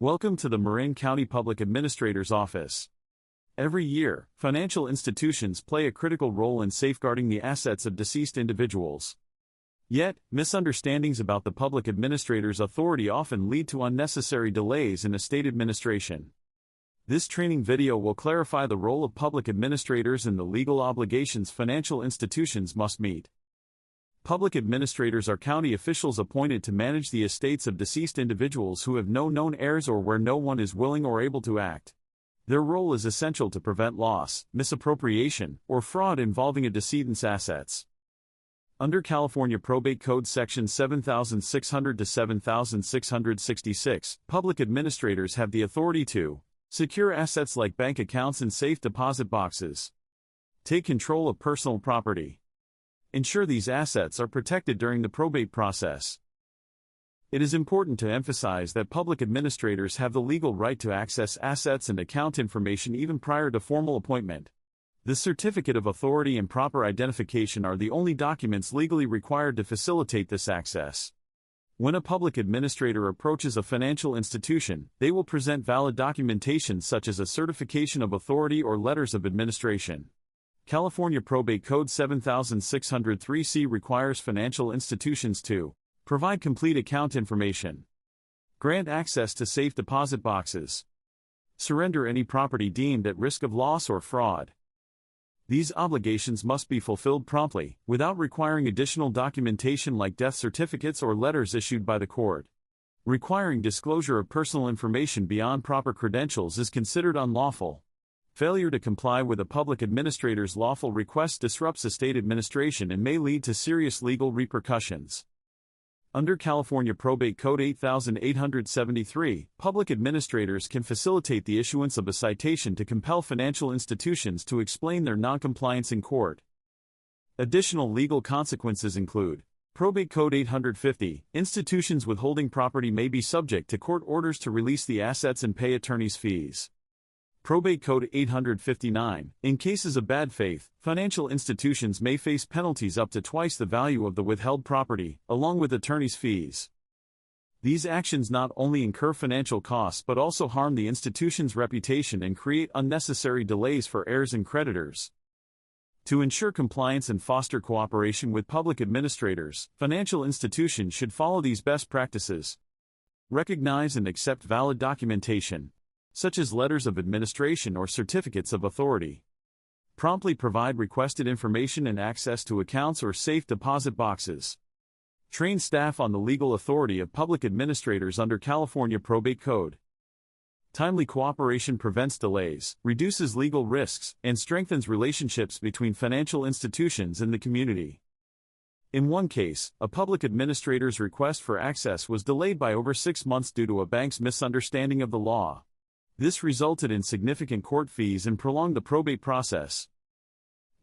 Welcome to the Marin County Public Administrator's Office. Every year, financial institutions play a critical role in safeguarding the assets of deceased individuals. Yet, misunderstandings about the public administrator's authority often lead to unnecessary delays in estate administration. This training video will clarify the role of public administrators and the legal obligations financial institutions must meet. Public administrators are county officials appointed to manage the estates of deceased individuals who have no known heirs or where no one is willing or able to act. Their role is essential to prevent loss, misappropriation, or fraud involving a decedent's assets. Under California Probate Code Section 7600 to 7666, public administrators have the authority to secure assets like bank accounts and safe deposit boxes, take control of personal property, ensure these assets are protected during the probate process. It is important to emphasize that public administrators have the legal right to access assets and account information even prior to formal appointment. The certificate of authority and proper identification are the only documents legally required to facilitate this access. When a public administrator approaches a financial institution, they will present valid documentation such as a certification of authority or letters of administration. California Probate Code 7603C requires financial institutions to provide complete account information, grant access to safe deposit boxes, surrender any property deemed at risk of loss or fraud. These obligations must be fulfilled promptly, without requiring additional documentation like death certificates or letters issued by the court. Requiring disclosure of personal information beyond proper credentials is considered unlawful. Failure to comply with a public administrator's lawful request disrupts estate administration and may lead to serious legal repercussions. Under California Probate Code 8873, public administrators can facilitate the issuance of a citation to compel financial institutions to explain their noncompliance in court. Additional legal consequences include Probate Code 850, institutions withholding property may be subject to court orders to release the assets and pay attorney's fees. Probate Code 859, in cases of bad faith, financial institutions may face penalties up to twice the value of the withheld property, along with attorney's fees. These actions not only incur financial costs but also harm the institution's reputation and create unnecessary delays for heirs and creditors. To ensure compliance and foster cooperation with public administrators, financial institutions should follow these best practices. Recognize and accept valid documentation, such as letters of administration or certificates of authority. Promptly provide requested information and access to accounts or safe deposit boxes. Train staff on the legal authority of public administrators under California Probate Code. Timely cooperation prevents delays, reduces legal risks, and strengthens relationships between financial institutions and the community. In one case, a public administrator's request for access was delayed by over 6 months due to a bank's misunderstanding of the law. This resulted in significant court fees and prolonged the probate process.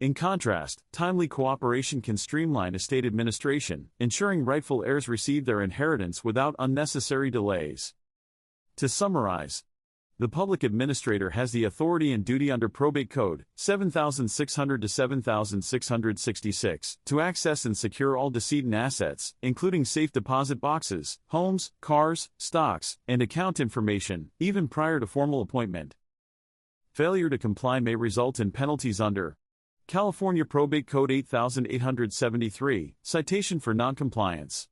In contrast, timely cooperation can streamline estate administration, ensuring rightful heirs receive their inheritance without unnecessary delays. To summarize, the public administrator has the authority and duty under Probate Code 7600 to 7666 to access and secure all decedent assets, including safe deposit boxes, homes, cars, stocks, and account information, even prior to formal appointment. Failure to comply may result in penalties under California Probate Code 8873, citation for noncompliance.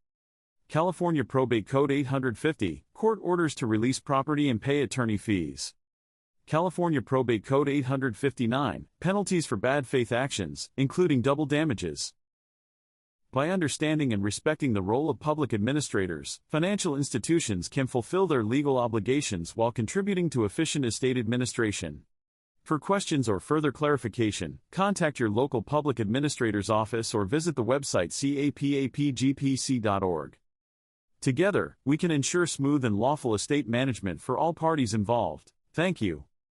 California Probate Code 850, court orders to release property and pay attorney fees. California Probate Code 859, penalties for bad faith actions, including double damages. By understanding and respecting the role of public administrators, financial institutions can fulfill their legal obligations while contributing to efficient estate administration. For questions or further clarification, contact your local public administrator's office or visit the website capapgpc.org. Together, we can ensure smooth and lawful estate management for all parties involved. Thank you.